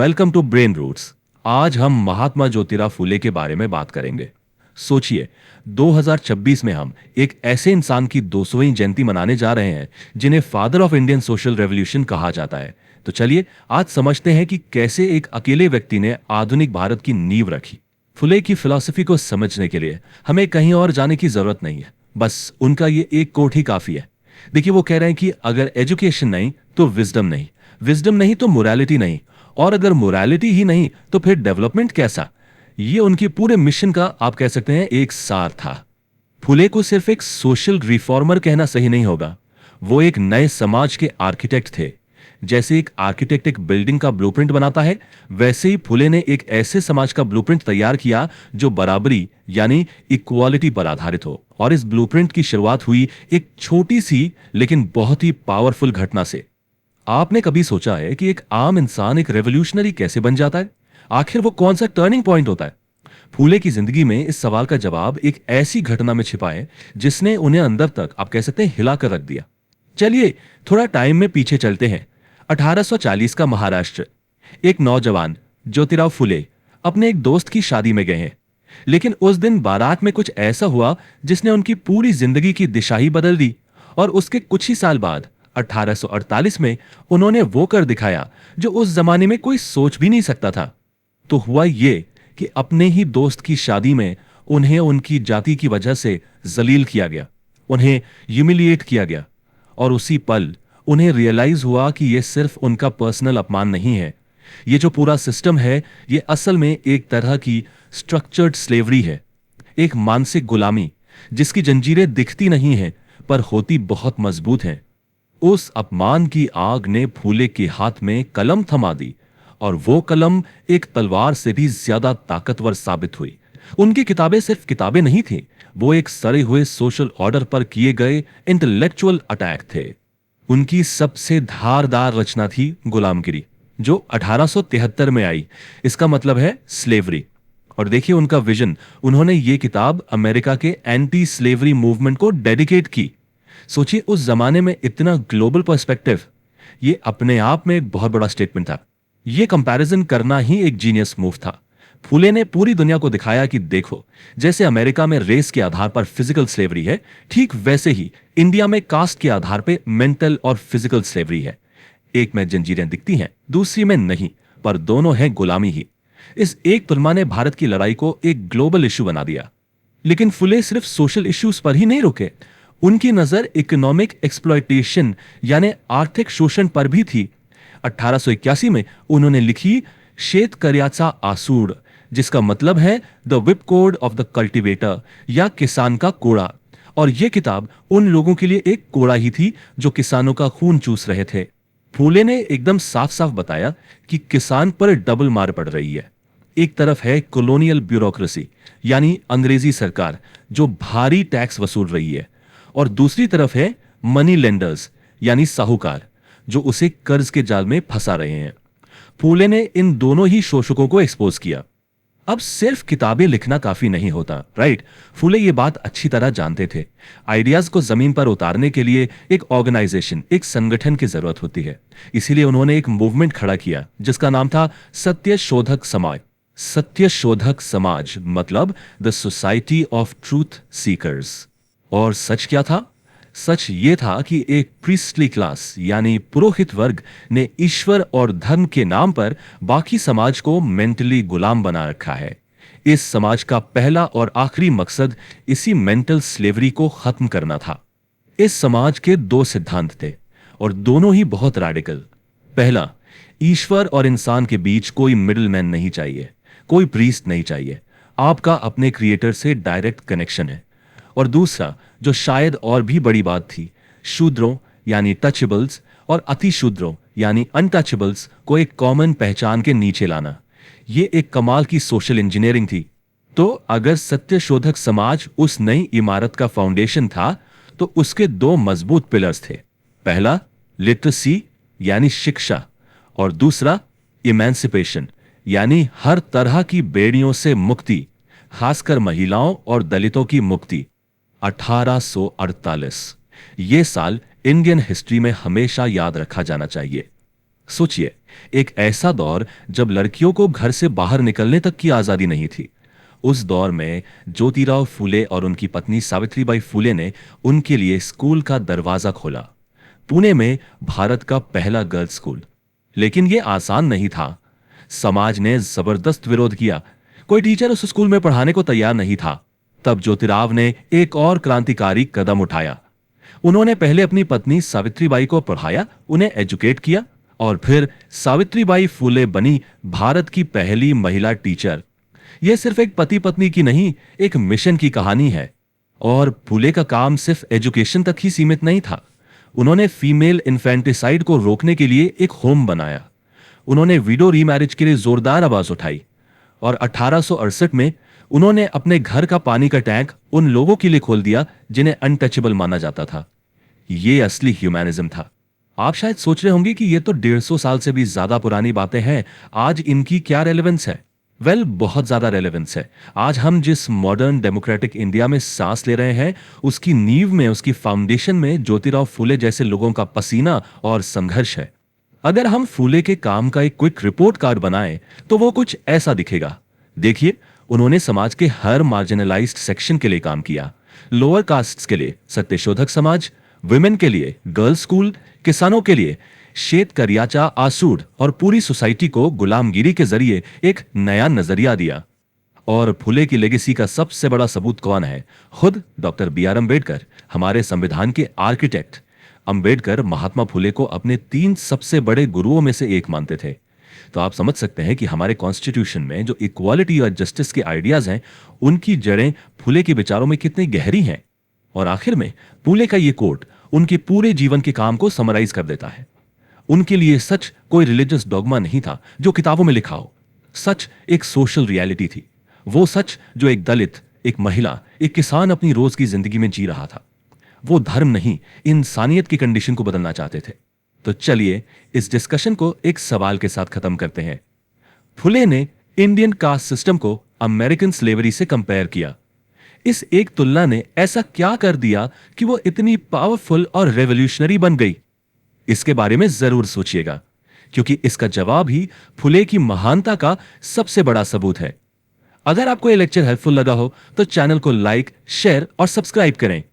Welcome to brain roots. आज हम महात्मा ज्योतिराव फुले के बारे में बात करेंगे। सोचिए, 2026 में हम एक ऐसे इंसान की 200वीं जयंती मनाने जा रहे हैं जिन्हें father of Indian social revolution कहा जाता है। तो चलिए आज समझते हैं कि कैसे एक अकेले व्यक्ति ने आधुनिक भारत की नींव रखी। फुले की फिलॉसफी को समझने के लिए हमें कहीं और जाने की जरूरत नहीं है, बस उनका ये एक कोट ही काफी है। देखिए, वो कह रहे हैं कि अगर एजुकेशन नहीं तो विजडम नहीं, विजडम नहीं तो मोरालिटी नहीं, और अगर मोरालिटी ही नहीं तो फिर डेवलपमेंट कैसा। ये उनके पूरे मिशन का आप कह सकते हैं एक सार था। फुले को सिर्फ एक सोशल रिफॉर्मर कहना सही नहीं होगा, वो एक नए समाज के आर्किटेक्ट थे। जैसे एक आर्किटेक्ट एक बिल्डिंग का ब्लूप्रिंट बनाता है, वैसे ही फुले ने एक ऐसे समाज का ब्लूप्रिंट तैयार किया जो बराबरी यानी इक्वालिटी पर आधारित हो। और इस ब्लूप्रिंट की शुरुआत हुई एक छोटी सी लेकिन बहुत ही पावरफुल घटना से। आपने कभी सोचा है कि एक आम इंसान एक रेवोल्यूशनरी कैसे बन जाता है? आखिर वो कौन सा टर्निंग पॉइंट होता है? फूले की जिंदगी में इस सवाल का जवाब एक ऐसी घटना में छिपा है जिसने उन्हें अंदर तक आप कह सकते हैं हिला कर रख दिया। चलिए थोड़ा टाइम में पीछे चलते हैं। 1840 का महाराष्ट्र। एक नौजवान ज्योतिराव फुले अपने एक दोस्त की शादी में गए हैं, लेकिन उस दिन बारात में कुछ ऐसा हुआ जिसने उनकी पूरी जिंदगी की दिशा ही बदल दी। और उसके कुछ ही साल बाद 1848 में उन्होंने वो कर दिखाया जो उस जमाने में कोई सोच भी नहीं सकता था। तो हुआ ये कि अपने ही दोस्त की शादी में उन्हें उनकी जाति की वजह से जलील किया गया, उन्हें ह्यूमिलिएट किया गया। और उसी पल उन्हें रियलाइज हुआ कि यह सिर्फ उनका पर्सनल अपमान नहीं है, ये जो पूरा सिस्टम है ये असल में एक तरह की स्ट्रक्चर्ड स्लेवरी है, एक मानसिक गुलामी जिसकी जंजीरें दिखती नहीं हैं पर होती बहुत मजबूत हैं। उस अपमान की आग ने फूले के हाथ में कलम थमा दी, और वो कलम एक तलवार से भी ज्यादा ताकतवर साबित हुई। उनकी किताबें सिर्फ किताबें नहीं थीं, वो एक सड़े हुए सोशल ऑर्डर पर किए गए इंटेलेक्चुअल अटैक थे। उनकी सबसे धारदार रचना थी गुलामगिरी, जो 1873 में आई। इसका मतलब है स्लेवरी। और देखिए उनका विजन, उन्होंने ये किताब अमेरिका के एंटी स्लेवरी मूवमेंट को डेडिकेट की। सोचिए उस जमाने में इतना ग्लोबल पर्सपेक्टिव, ये अपने आप में एक बहुत बड़ा स्टेटमेंट था। ये कंपैरिजन करना ही एक जीनियस मूव था। फुले ने पूरी दुनिया को दिखाया कि देखो, जैसे अमेरिका में रेस के आधार पर फिजिकल स्लेवरी है, ठीक वैसे ही इंडिया में कास्ट के आधार पर मेंटल और फिजिकल स्लेवरी है। एक में जंजीरें दिखती हैं, दूसरी में नहीं, पर दोनों हैं गुलामी ही। इस एक तुलना ने भारत की लड़ाई को एक ग्लोबल इश्यू बना दिया। लेकिन फुले सिर्फ सोशल इश्यूज पर ही नहीं रुके, उनकी नजर इकोनॉमिक एक्सप्लॉयटेशन यानी आर्थिक शोषण पर भी थी। 1881 में उन्होंने लिखी शेतकऱ्याचा आसूड, जिसका मतलब है the whip code of the cultivator या किसान का कोड़ा। और यह किताब उन लोगों के लिए एक कोड़ा ही थी जो किसानों का खून चूस रहे थे। फूले ने एकदम साफ साफ बताया कि किसान पर डबल मार पड़ रही है। एक तरफ है कॉलोनियल ब्यूरोक्रेसी यानी अंग्रेजी सरकार जो भारी टैक्स वसूल रही है, और दूसरी तरफ है मनी लेंडर्स यानी साहूकार जो उसे कर्ज के जाल में फंसा रहे हैं। फूले ने इन दोनों ही शोषकों को एक्सपोज किया। अब सिर्फ किताबें लिखना काफी नहीं होता, राइट? फूले ये बात अच्छी तरह जानते थे। आइडियाज को जमीन पर उतारने के लिए एक ऑर्गेनाइजेशन, एक संगठन की जरूरत होती है। इसीलिए उन्होंने एक मूवमेंट खड़ा किया जिसका नाम था सत्य शोधक समाज। सत्य शोधक समाज मतलब the society of truth seekers. और सच क्या था? सच ये था कि एक प्रीस्टली क्लास यानी पुरोहित वर्ग ने ईश्वर और धर्म के नाम पर बाकी समाज को मेंटली गुलाम बना रखा है। इस समाज का पहला और आखिरी मकसद इसी मेंटल स्लेवरी को खत्म करना था। इस समाज के दो सिद्धांत थे और दोनों ही बहुत रैडिकल। पहला, ईश्वर और इंसान के बीच कोई मिडिलमैन नहीं चाहिए, कोई प्रीस्ट नहीं चाहिए, आपका अपने क्रिएटर से डायरेक्ट कनेक्शन है। और दूसरा, जो शायद और भी बड़ी बात थी, शूद्रों यानी टचेबल्स और अतिशूद्रों यानी अनटचेबल्स को एक कॉमन पहचान के नीचे लाना। यह एक कमाल की सोशल इंजीनियरिंग थी। तो अगर सत्य शोधक समाज उस नई इमारत का फाउंडेशन था, तो उसके दो मजबूत पिलर्स थे। पहला, लिटरेसी यानी शिक्षा, और दूसरा, इमेंसिपेशन यानी हर तरह की बेड़ियों से मुक्ति, खासकर महिलाओं और दलितों की मुक्ति। 1848 ये साल इंडियन हिस्ट्री में हमेशा याद रखा जाना चाहिए। सोचिए, एक ऐसा दौर जब लड़कियों को घर से बाहर निकलने तक की आजादी नहीं थी। उस दौर में ज्योतिराव फूले और उनकी पत्नी सावित्रीबाई फूले ने उनके लिए स्कूल का दरवाजा खोला। पुणे में भारत का पहला गर्ल्स स्कूल। लेकिन यह आसान नहीं था। समाज ने जबरदस्त विरोध किया। कोई टीचर उस स्कूल में पढ़ाने को तैयार नहीं था। तब ज्योतिराव ने एक और क्रांतिकारी कदम उठाया। उन्होंने पहले अपनी पत्नी सावित्रीबाई को पढ़ाया, उन्हें एजुकेट किया और फिर सावित्रीबाई फूले बनी भारत की पहली महिला टीचर। यह सिर्फ एक पति पत्नी की नहीं, एक मिशन की कहानी है। और फूले का काम सिर्फ एजुकेशन तक ही सीमित नहीं था। उन्होंने फीमेल इन्फेंटिसाइड को रोकने के लिए एक होम बनाया। उन्होंने विडो रीमैरिज के लिए जोरदार आवाज उठाई और 1868 में उन्होंने अपने घर का पानी का टैंक उन लोगों के लिए खोल दिया जिन्हें अनटचेबल माना जाता था। यह असली ह्यूमैनिज्म था। आप शायद सोच रहे होंगे कि यह तो 150 साल से भी ज्यादा पुरानी बातें हैं, आज इनकी क्या रेलेवेंस है? बहुत ज्यादा रेलेवेंस है। आज हम जिस मॉडर्न डेमोक्रेटिक इंडिया में सांस ले रहे हैं, उसकी नींव में, उसकी फाउंडेशन में ज्योतिराव फूले जैसे लोगों का पसीना और संघर्ष है। अगर हम फूले के काम का एक क्विक रिपोर्ट कार्ड बनाएं तो वो कुछ ऐसा दिखेगा। देखिए, उन्होंने समाज के हर मार्जिनलाइज्ड सेक्शन के लिए काम किया। लोअर कास्ट्स के लिए सत्यशोधक समाज, विमेन के लिए गर्ल्स स्कूल, किसानों के लिए शेत करियाचा आसूड और पूरी सोसाइटी को गुलामगिरी के जरिए एक नया नजरिया दिया। और फूले की लेगेसी का सबसे बड़ा सबूत कौन है? खुद डॉक्टर बी.आर. अम्बेडकर, हमारे संविधान के आर्किटेक्ट। अम्बेडकर महात्मा फूले को अपने 3 सबसे बड़े गुरुओं में से एक मानते थे। तो आप समझ सकते हैं कि हमारे कॉन्स्टिट्यूशन में जो इक्वालिटी और जस्टिस के आइडियाज हैं, उनकी जड़ें फूले के विचारों में कितनी गहरी हैं। और आखिर में फूले का ये कोट उनके पूरे जीवन के काम को समराइज कर देता है। उनके लिए सच कोई रिलीजियस डॉगमा नहीं था जो किताबों में लिखा हो। सच एक सोशल रियलिटी थी। वो सच जो एक दलित, एक महिला, एक किसान अपनी रोज की जिंदगी में जी रहा था। वो धर्म नहीं, इंसानियत की कंडीशन को बदलना चाहते थे। तो चलिए इस डिस्कशन को एक सवाल के साथ खत्म करते हैं। फुले ने इंडियन कास्ट सिस्टम को अमेरिकन स्लेवरी से कंपेयर किया। इस एक तुलना ने ऐसा क्या कर दिया कि वो इतनी पावरफुल और रेवोल्यूशनरी बन गई? इसके बारे में जरूर सोचिएगा, क्योंकि इसका जवाब ही फुले की महानता का सबसे बड़ा सबूत है। अगर आपको यह लेक्चर हेल्पफुल लगा हो तो चैनल को लाइक, शेयर और सब्सक्राइब करें।